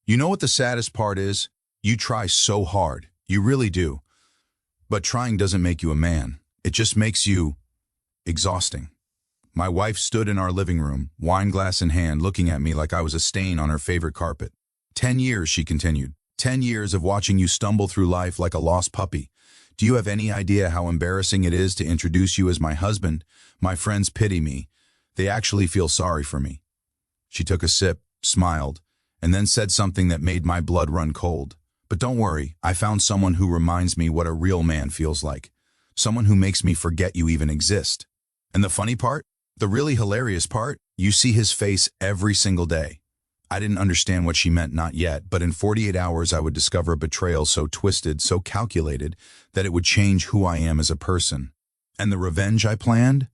You know what the saddest part is? You try so hard. You really do. But trying doesn't make you a man. It just makes you exhausting. My wife stood in our living room, wine glass in hand, looking at me like I was a stain on her favorite carpet. 10 years, she continued. 10 years of watching you stumble through life like a lost puppy. Do you have any idea how embarrassing it is to introduce you as my husband? My friends pity me. They actually feel sorry for me. She took a sip, smiled, and then said something that made my blood run cold. But don't worry, I found someone who reminds me what a real man feels like. Someone who makes me forget you even exist. And the funny part? The really hilarious part? You see his face every single day. I didn't understand what she meant, not yet, but in 48 hours I would discover a betrayal so twisted, so calculated, that it would change who I am as a person. And the revenge I planned?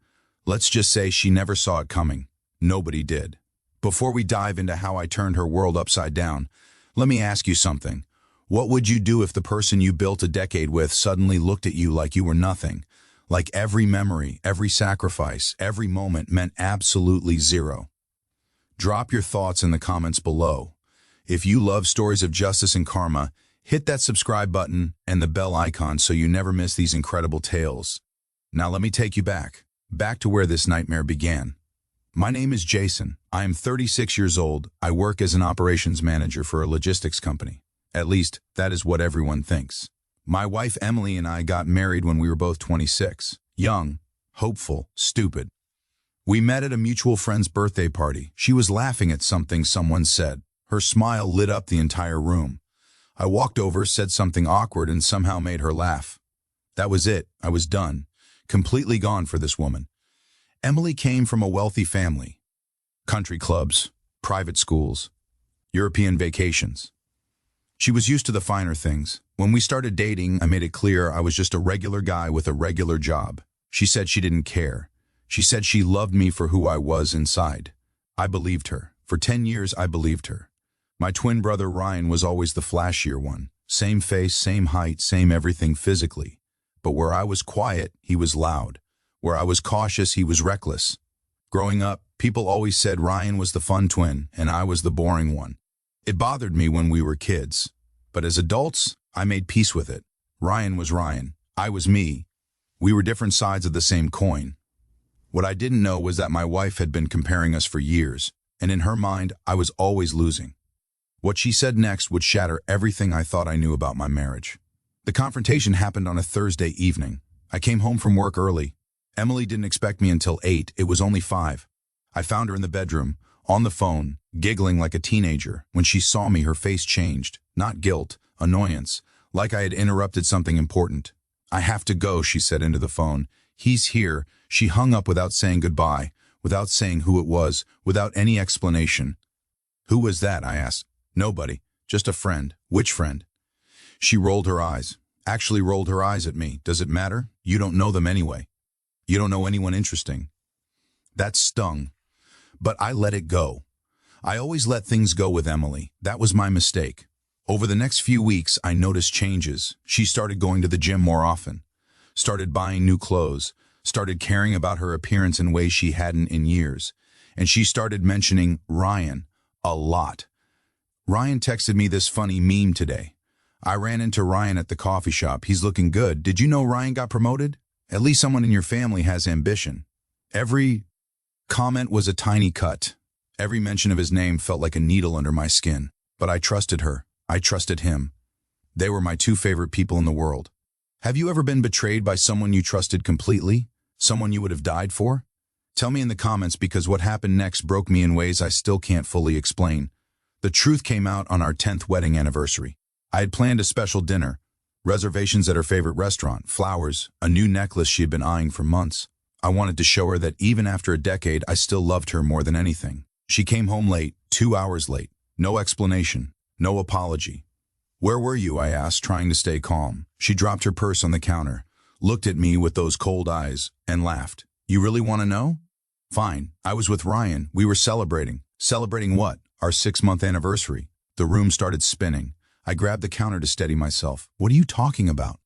Let's just say she never saw it coming. Nobody did. Before we dive into how I turned her world upside down, let me ask you something. What would you do if the person you built a decade with suddenly looked at you like you were nothing? Like every memory, every sacrifice, every moment meant absolutely zero. Drop your thoughts in the comments below. If you love stories of justice and karma, hit that subscribe button and the bell icon so you never miss these incredible tales. Now let me take you back to where this nightmare began. My name is Jason. I am 36 years old. I work as an operations manager for a logistics company. At least, that is what everyone thinks. My wife Emily and I got married when we were both 26. Young, hopeful, stupid. We met at a mutual friend's birthday party. She was laughing at something someone said. Her smile lit up the entire room. I walked over, said something awkward, and somehow made her laugh. That was it. I was done. Completely gone for this woman. Emily came from a wealthy family. Country clubs, private schools, European vacations. She was used to the finer things. When we started dating, I made it clear I was just a regular guy with a regular job. She said she didn't care. She said she loved me for who I was inside. I believed her. For 10 years, I believed her. My twin brother Ryan was always the flashier one. Same face, same height, same everything physically. But where I was quiet, he was loud. Where I was cautious, he was reckless. Growing up, people always said Ryan was the fun twin and I was the boring one. It bothered me when we were kids. But as adults, I made peace with it. Ryan was Ryan. I was me. We were different sides of the same coin. What I didn't know was that my wife had been comparing us for years, and in her mind, I was always losing. What she said next would shatter everything I thought I knew about my marriage. The confrontation happened on a Thursday evening. I came home from work early. Emily didn't expect me until 8. It was only 5. I found her in the bedroom, on the phone, giggling like a teenager. When she saw me, her face changed. Not guilt, annoyance, like I had interrupted something important. I have to go, she said into the phone. He's here. She hung up without saying goodbye, without saying who it was, without any explanation. Who was that? I asked. Nobody. Just a friend. Which friend? She rolled her eyes. Actually rolled her eyes at me. Does it matter? You don't know them anyway. You don't know anyone interesting. That stung. But I let it go. I always let things go with Emily. That was my mistake. Over the next few weeks, I noticed changes. She started going to the gym more often, started buying new clothes, started caring about her appearance in ways she hadn't in years. And she started mentioning Ryan a lot. Ryan texted me this funny meme today. I ran into Ryan at the coffee shop. He's looking good. Did you know Ryan got promoted? At least someone in your family has ambition. Every comment was a tiny cut. Every mention of his name felt like a needle under my skin. But I trusted her. I trusted him. They were my two favorite people in the world. Have you ever been betrayed by someone you trusted completely? Someone you would have died for? Tell me in the comments, because what happened next broke me in ways I still can't fully explain. The truth came out on our 10th wedding anniversary. I had planned a special dinner, reservations at her favorite restaurant, flowers, a new necklace she had been eyeing for months. I wanted to show her that even after a decade, I still loved her more than anything. She came home late, 2 hours late. No explanation, no apology. Where were you? I asked, trying to stay calm. She dropped her purse on the counter, looked at me with those cold eyes, and laughed. You really want to know? Fine. I was with Ryan. We were celebrating. Celebrating what? Our 6-month anniversary. The room started spinning. I grabbed the counter to steady myself. What are you talking about?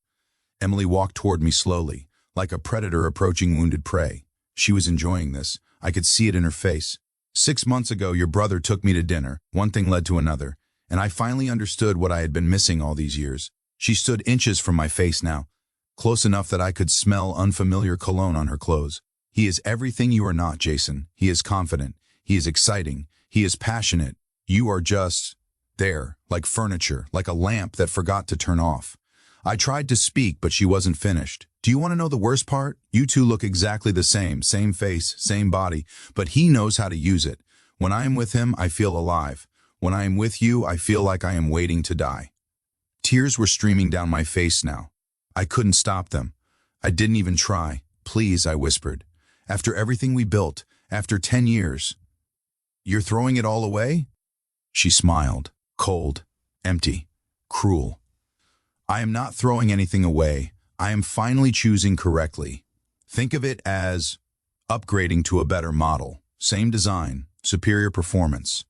Emily walked toward me slowly, like a predator approaching wounded prey. She was enjoying this. I could see it in her face. 6 months ago, your brother took me to dinner. One thing led to another. and I finally understood what I had been missing all these years. She stood inches from my face now, close enough that I could smell unfamiliar cologne on her clothes. He is everything you are not, Jason. He is confident. He is exciting. He is passionate. You are just there, like furniture, like a lamp that forgot to turn off. I tried to speak, but she wasn't finished. Do you want to know the worst part? You two look exactly the same face, same body, but he knows how to use it. When I am with him, I feel alive. When I am with you, I feel like I am waiting to die. Tears were streaming down my face now. I couldn't stop them. I didn't even try. Please, I whispered. After everything we built, after 10 years, you're throwing it all away? She smiled, cold, empty, cruel. I am not throwing anything away. I am finally choosing correctly. Think of it as upgrading to a better model. Same design, superior performance.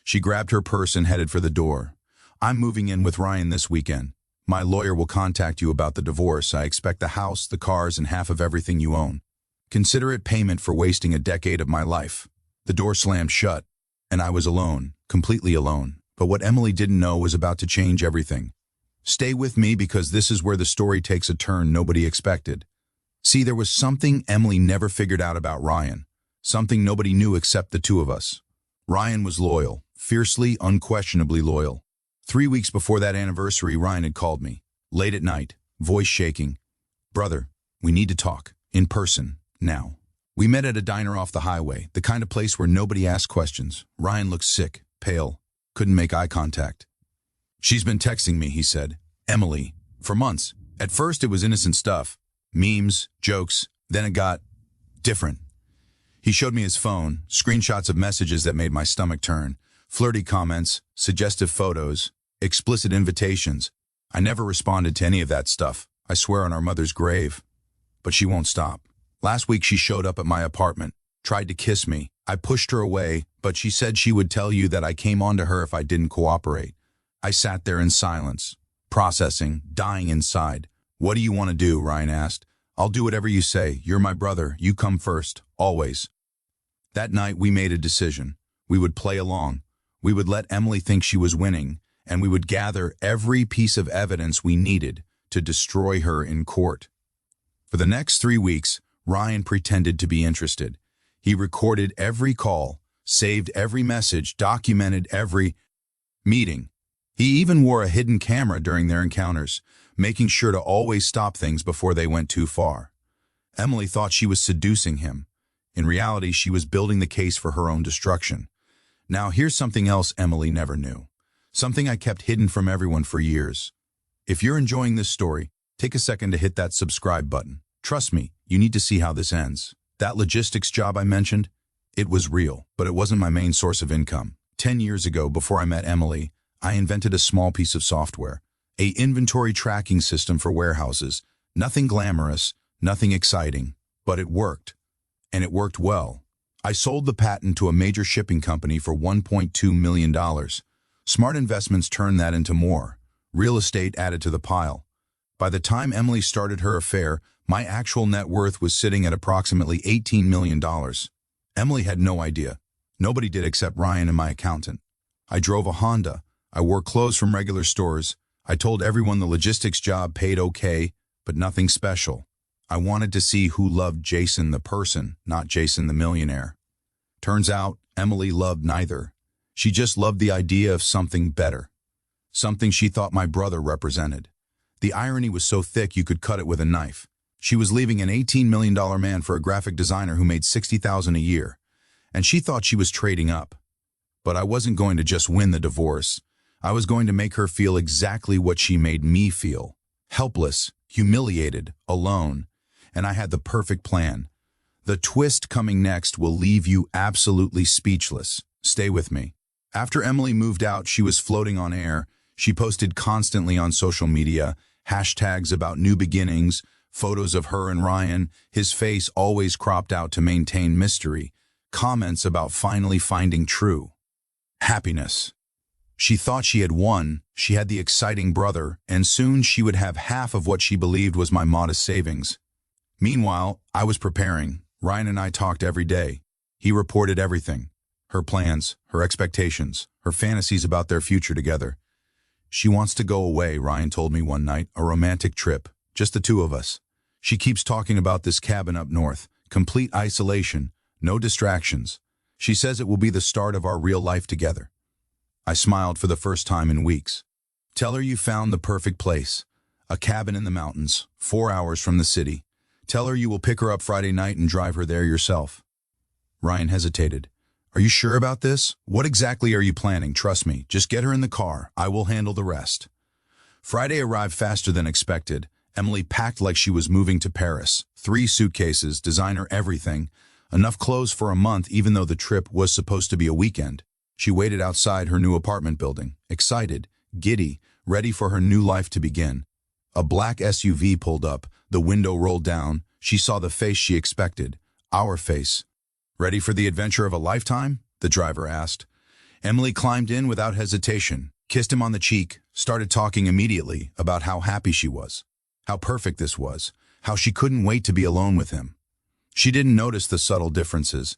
She grabbed her purse and headed for the door. I'm moving in with Ryan this weekend. My lawyer will contact you about the divorce. I expect the house, the cars, and half of everything you own. Consider it payment for wasting a decade of my life. The door slammed shut, and I was alone, completely alone. But what Emily didn't know was about to change everything. Stay with me because this is where the story takes a turn nobody expected. See, there was something Emily never figured out about Ryan. Something nobody knew except the two of us. Ryan was loyal, fiercely, unquestionably loyal. 3 weeks before that anniversary, Ryan had called me, late at night, voice shaking. Brother, we need to talk, in person, now. We met at a diner off the highway, the kind of place where nobody asked questions. Ryan looked sick, pale, couldn't make eye contact. She's been texting me, he said. Emily, for months. At first it was innocent stuff, memes, jokes, then it got different. He showed me his phone, screenshots of messages that made my stomach turn, flirty comments, suggestive photos, explicit invitations. I never responded to any of that stuff, I swear on our mother's grave. But she won't stop. Last week she showed up at my apartment, tried to kiss me. I pushed her away, but she said she would tell you that I came on to her if I didn't cooperate. I sat there in silence, processing, dying inside. What do you want to do? Ryan asked. I'll do whatever you say. You're my brother. You come first, always. That night we made a decision. We would play along. We would let Emily think she was winning, and we would gather every piece of evidence we needed to destroy her in court. For the next 3 weeks, Ryan pretended to be interested. He recorded every call, saved every message, documented every meeting. He even wore a hidden camera during their encounters, making sure to always stop things before they went too far. Emily thought she was seducing him. In reality, she was building the case for her own destruction. Now, here's something else Emily never knew. Something I kept hidden from everyone for years. If you're enjoying this story, take a second to hit that subscribe button. Trust me, you need to see how this ends. That logistics job I mentioned, it was real, but it wasn't my main source of income. 10 years ago, before I met Emily, I invented a small piece of software, an inventory tracking system for warehouses. Nothing glamorous, nothing exciting, but it worked. And it worked well. I sold the patent to a major shipping company for $1.2 million. Smart investments turned that into more. Real estate added to the pile. By the time Emily started her affair, my actual net worth was sitting at approximately $18 million. Emily had no idea. Nobody did except Ryan and my accountant. I drove a Honda. I wore clothes from regular stores. I told everyone the logistics job paid okay, but nothing special. I wanted to see who loved Jason the person, not Jason the millionaire. Turns out, Emily loved neither. She just loved the idea of something better. Something she thought my brother represented. The irony was so thick you could cut it with a knife. She was leaving an $18 million man for a graphic designer who made $60,000 a year. And she thought she was trading up. But I wasn't going to just win the divorce. I was going to make her feel exactly what she made me feel. Helpless, humiliated, alone. And I had the perfect plan. The twist coming next will leave you absolutely speechless. Stay with me. After Emily moved out, she was floating on air. She posted constantly on social media, hashtags about new beginnings, photos of her and Ryan, his face always cropped out to maintain mystery, comments about finally finding true happiness. She thought she had won, she had the exciting brother, and soon she would have half of what she believed was my modest savings. Meanwhile, I was preparing. Ryan and I talked every day. He reported everything. her plans, her expectations, her fantasies about their future together. She wants to go away, Ryan told me one night, a romantic trip, just the two of us. She keeps talking about this cabin up north, complete isolation, no distractions. She says it will be the start of our real life together. I smiled for the first time in weeks. Tell her you found the perfect place. A cabin in the mountains, 4 hours from the city. Tell her you will pick her up Friday night and drive her there yourself. Ryan hesitated. Are you sure about this? What exactly are you planning? Trust me, just get her in the car. I will handle the rest. Friday arrived faster than expected. Emily packed like she was moving to Paris. 3 suitcases, designer everything. Enough clothes for a month even though the trip was supposed to be a weekend. She waited outside her new apartment building, excited, giddy, ready for her new life to begin. A black SUV pulled up, the window rolled down. She saw the face she expected, our face. Ready for the adventure of a lifetime? The driver asked. Emily climbed in without hesitation, kissed him on the cheek, started talking immediately about how happy she was, how perfect this was, how she couldn't wait to be alone with him. She didn't notice the subtle differences,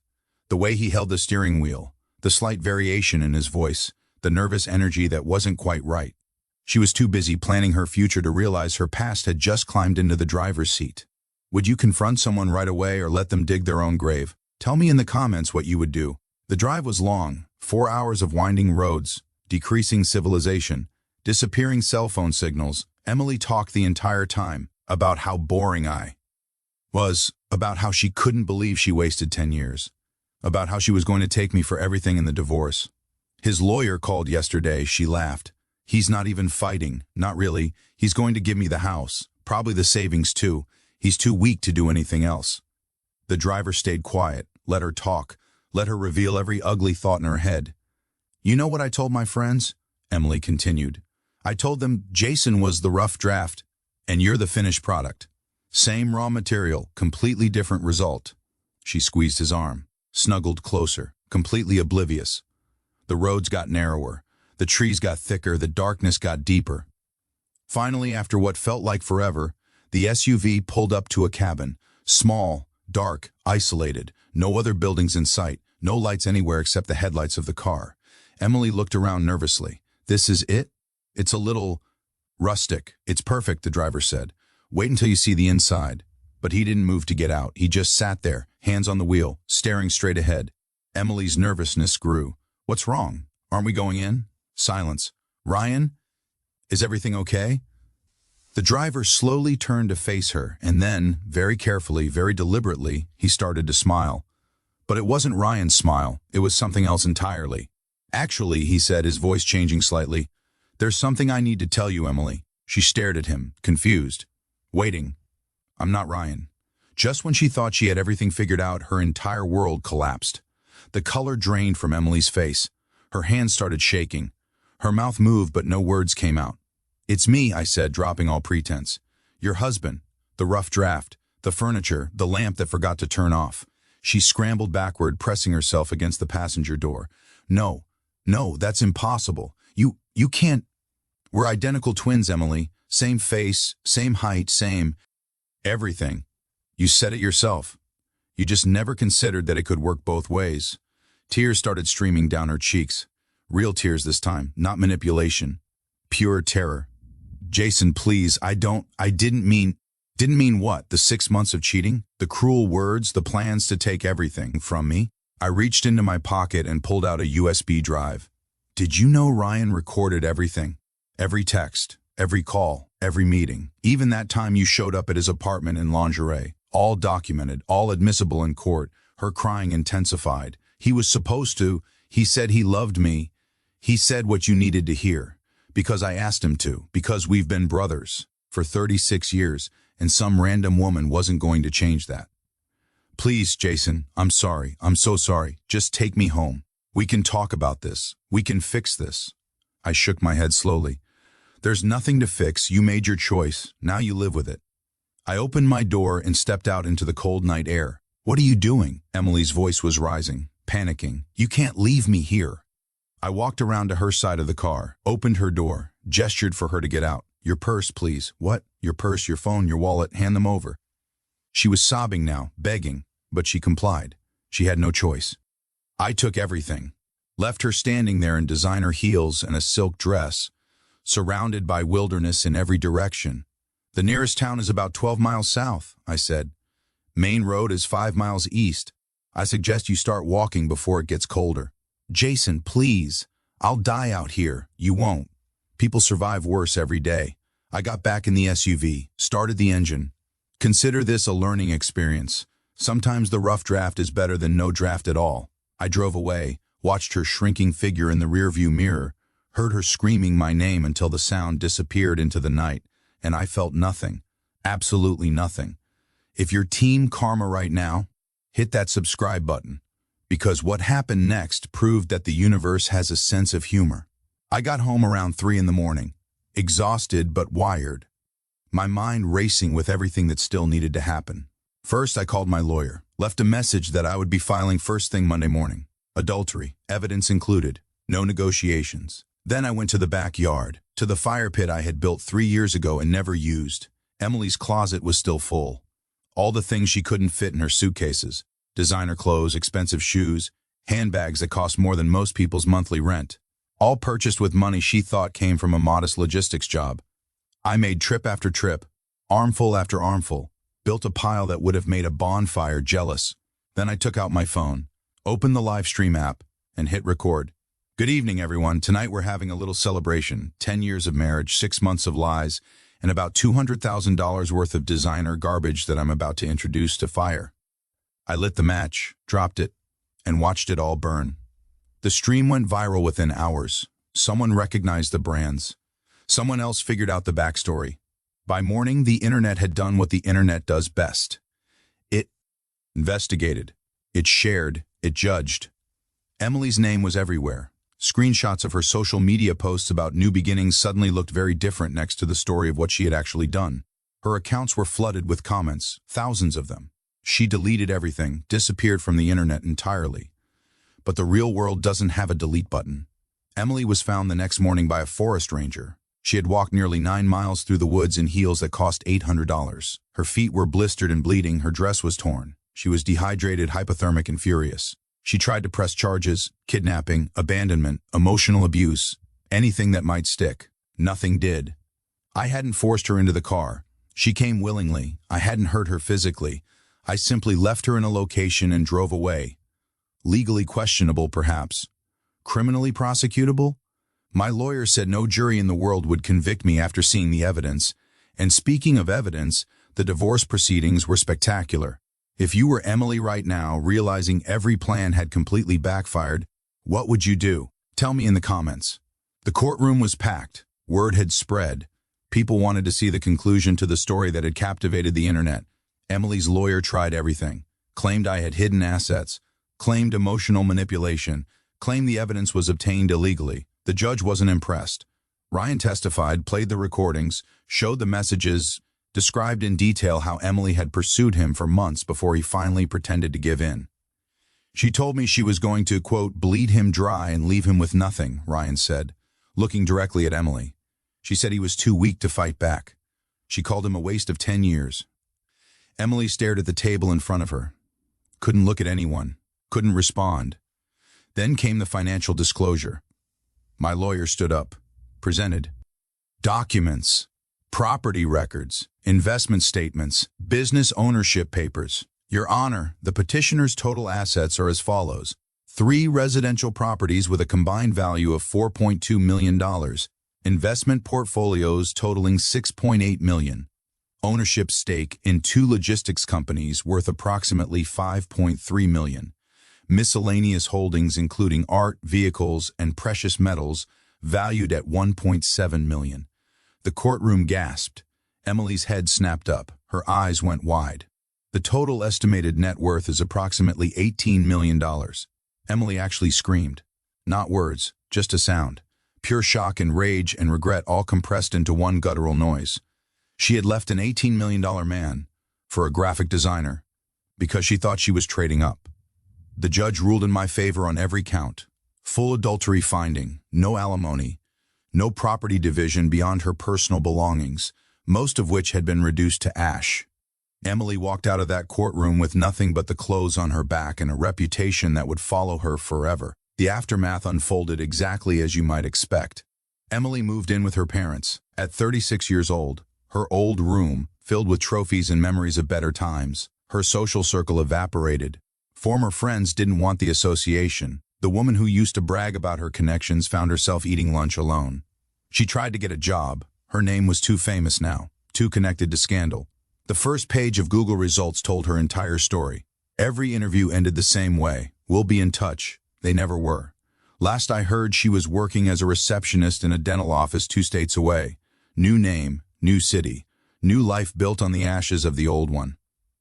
the way he held the steering wheel, the slight variation in his voice, the nervous energy that wasn't quite right. She was too busy planning her future to realize her past had just climbed into the driver's seat. Would you confront someone right away or let them dig their own grave? Tell me in the comments what you would do. The drive was long, 4 hours of winding roads, decreasing civilization, disappearing cell phone signals. Emily talked the entire time about how boring I was, about how she couldn't believe she wasted 10 years, about how she was going to take me for everything in the divorce. His lawyer called yesterday, she laughed. He's not even fighting, not really. He's going to give me the house, probably the savings too. He's too weak to do anything else. The driver stayed quiet, let her talk, let her reveal every ugly thought in her head. You know what I told my friends? Emily continued. I told them Jason was the rough draft, and you're the finished product. Same raw material, completely different result. She squeezed his arm, snuggled closer, completely oblivious. The roads got narrower, the trees got thicker, the darkness got deeper. Finally, after what felt like forever, the SUV pulled up to a cabin, small, dark, isolated, no other buildings in sight, no lights anywhere except the headlights of the car. Emily looked around nervously. This is it? It's a little rustic. It's perfect, the driver said. Wait until you see the inside. But he didn't move to get out. He just sat there, hands on the wheel, staring straight ahead. Emily's nervousness grew. What's wrong? Aren't we going in? Silence. Ryan? Is everything okay? The driver slowly turned to face her, and then, very carefully, very deliberately, he started to smile. But it wasn't Ryan's smile. It was something else entirely. Actually, he said, his voice changing slightly, there's something I need to tell you, Emily. She stared at him, confused, waiting. I'm not Ryan. Just when she thought she had everything figured out, her entire world collapsed. The color drained from Emily's face. Her hands started shaking. Her mouth moved, but no words came out. It's me, I said, dropping all pretense. Your husband, the rough draft, the furniture, the lamp that forgot to turn off. She scrambled backward, pressing herself against the passenger door. No, that's impossible. You can't. We're identical twins, Emily. Same face, same height, same everything. You said it yourself. You just never considered that it could work both ways. Tears started streaming down her cheeks. Real tears this time, not manipulation. Pure terror. Jason, please, I didn't mean what? The 6 months of cheating? The cruel words, the plans to take everything from me? I reached into my pocket and pulled out a USB drive. Did you know Ryan recorded everything? Every text, every call, every meeting. Even that time you showed up at his apartment in lingerie. All documented, all admissible in court. Her crying intensified. He was supposed to. He said he loved me. He said what you needed to hear. Because I asked him to. Because we've been brothers for 36 years, and some random woman wasn't going to change that. Please, Jason, I'm sorry. I'm so sorry. Just take me home. We can talk about this. We can fix this. I shook my head slowly. There's nothing to fix. You made your choice. Now you live with it. I opened my door and stepped out into the cold night air. What are you doing? Emily's voice was rising, panicking. You can't leave me here. I walked around to her side of the car, opened her door, gestured for her to get out. Your purse, please. What? Your purse, your phone, your wallet. Hand them over. She was sobbing now, begging, but she complied. She had no choice. I took everything. Left her standing there in designer heels and a silk dress, surrounded by wilderness in every direction. The nearest town is about 12 miles south, I said. Main road is 5 miles east. I suggest you start walking before it gets colder. Jason, please. I'll die out here. You won't. People survive worse every day. I got back in the SUV, started the engine. Consider this a learning experience. Sometimes the rough draft is better than no draft at all. I drove away, watched her shrinking figure in the rearview mirror, heard her screaming my name until the sound disappeared into the night, and I felt nothing. Absolutely nothing. If you're Team Karma right now, hit that subscribe button, because what happened next proved that the universe has a sense of humor. I got home around 3 in the morning, exhausted but wired, my mind racing with everything that still needed to happen. First, I called my lawyer, left a message that I would be filing first thing Monday morning. Adultery, evidence included, no negotiations. Then I went to the backyard, to the fire pit I had built 3 years ago and never used. Emily's closet was still full. All the things she couldn't fit in her suitcases. Designer clothes, expensive shoes, handbags that cost more than most people's monthly rent. All purchased with money she thought came from a modest logistics job. I made trip after trip, armful after armful, built a pile that would have made a bonfire jealous. Then I took out my phone, opened the live stream app, and hit record. Good evening, everyone. Tonight we're having a little celebration. 10 years of marriage, 6 months of lies, and about $200,000 worth of designer garbage that I'm about to introduce to fire. I lit the match, dropped it, and watched it all burn. The stream went viral within hours. Someone recognized the brands. Someone else figured out the backstory. By morning, the internet had done what the internet does best. It investigated. It shared. It judged. Emily's name was everywhere. Screenshots of her social media posts about new beginnings suddenly looked very different next to the story of what she had actually done. Her accounts were flooded with comments, thousands of them. She deleted everything, disappeared from the internet entirely. But the real world doesn't have a delete button. Emily was found the next morning by a forest ranger. She had walked nearly 9 miles through the woods in heels that cost $800. Her feet were blistered and bleeding, her dress was torn. She was dehydrated, hypothermic, and furious. She tried to press charges, kidnapping, abandonment, emotional abuse, anything that might stick. Nothing did. I hadn't forced her into the car. She came willingly. I hadn't hurt her physically. I simply left her in a location and drove away. Legally questionable, perhaps. Criminally prosecutable? My lawyer said no jury in the world would convict me after seeing the evidence. And speaking of evidence, the divorce proceedings were spectacular. If you were Emily right now, realizing every plan had completely backfired, what would you do? Tell me in the comments. The courtroom was packed. Word had spread. People wanted to see the conclusion to the story that had captivated the internet. Emily's lawyer tried everything. Claimed I had hidden assets. Claimed emotional manipulation. Claimed the evidence was obtained illegally. The judge wasn't impressed. Ryan testified, played the recordings, showed the messages, described in detail how Emily had pursued him for months before he finally pretended to give in. She told me she was going to, quote, bleed him dry and leave him with nothing, Ryan said, looking directly at Emily. She said he was too weak to fight back. She called him a waste of 10 years. Emily stared at the table in front of her. Couldn't look at anyone. Couldn't respond. Then came the financial disclosure. My lawyer stood up, presented documents, property records, investment statements, business ownership papers. Your Honor, the petitioner's total assets are as follows. 3 residential properties with a combined value of $4.2 million. Investment portfolios totaling $6.8 million. Ownership stake in 2 logistics companies worth approximately $5.3 million. Miscellaneous holdings including art, vehicles, and precious metals valued at $1.7 million. The courtroom gasped. Emily's head snapped up. Her eyes went wide. The total estimated net worth is approximately $18 million. Emily actually screamed. Not words, just a sound. Pure shock and rage and regret all compressed into one guttural noise. She had left an $18 million man for a graphic designer because she thought she was trading up. The judge ruled in my favor on every count. Full adultery finding, no alimony, no property division beyond her personal belongings, most of which had been reduced to ash. Emily walked out of that courtroom with nothing but the clothes on her back and a reputation that would follow her forever. The aftermath unfolded exactly as you might expect. Emily moved in with her parents. At 36 years old, her old room, filled with trophies and memories of better times, her social circle evaporated. Former friends didn't want the association. The woman who used to brag about her connections found herself eating lunch alone. She tried to get a job. Her name was too famous now, too connected to scandal. The first page of Google results told her entire story. Every interview ended the same way. "We'll be in touch." They never were. Last I heard, she was working as a receptionist in a dental office 2 states away. New name, new city, new life built on the ashes of the old one.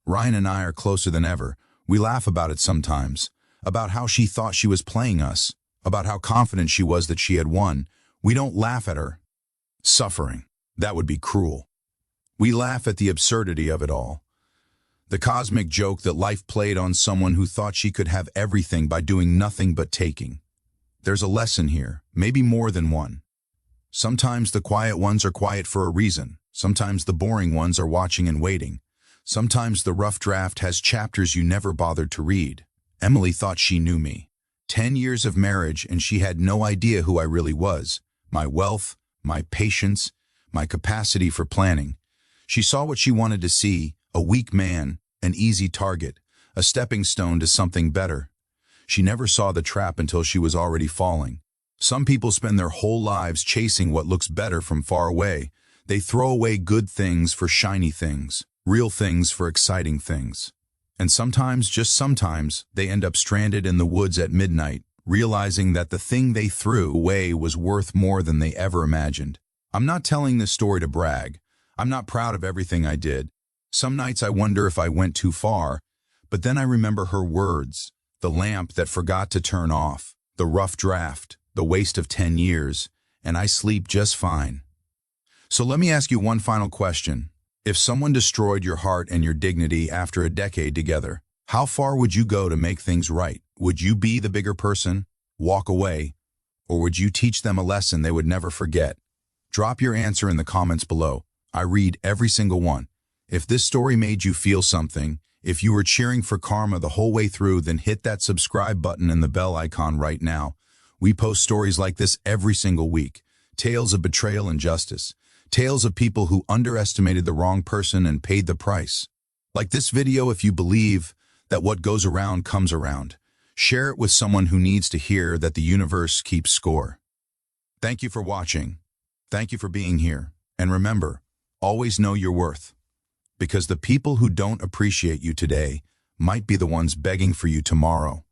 Ryan and I are closer than ever. We laugh about it sometimes, about how she thought she was playing us, about how confident she was that she had won. We don't laugh at her suffering. That would be cruel. We laugh at the absurdity of it all. The cosmic joke that life played on someone who thought she could have everything by doing nothing but taking. There's a lesson here, maybe more than one. Sometimes the quiet ones are quiet for a reason. Sometimes the boring ones are watching and waiting. Sometimes the rough draft has chapters you never bothered to read. Emily thought she knew me. 10 years of marriage and she had no idea who I really was. My wealth, my patience, my capacity for planning. She saw what she wanted to see, a weak man, an easy target, a stepping stone to something better. She never saw the trap until she was already falling. Some people spend their whole lives chasing what looks better from far away. They throw away good things for shiny things, real things for exciting things. And sometimes, just sometimes, they end up stranded in the woods at midnight, realizing that the thing they threw away was worth more than they ever imagined. I'm not telling this story to brag. I'm not proud of everything I did. Some nights I wonder if I went too far, but then I remember her words, the lamp that forgot to turn off, the rough draft, the waste of 10 years, and I sleep just fine. So let me ask you one final question. If someone destroyed your heart and your dignity after a decade together, how far would you go to make things right? Would you be the bigger person, walk away, or would you teach them a lesson they would never forget? Drop your answer in the comments below. I read every single one. If this story made you feel something, if you were cheering for karma the whole way through, then hit that subscribe button and the bell icon right now. We post stories like this every single week. Tales of betrayal and justice. Tales of people who underestimated the wrong person and paid the price. Like this video if you believe that what goes around comes around. Share it with someone who needs to hear that the universe keeps score. Thank you for watching. Thank you for being here. And remember, always know your worth. Because the people who don't appreciate you today might be the ones begging for you tomorrow.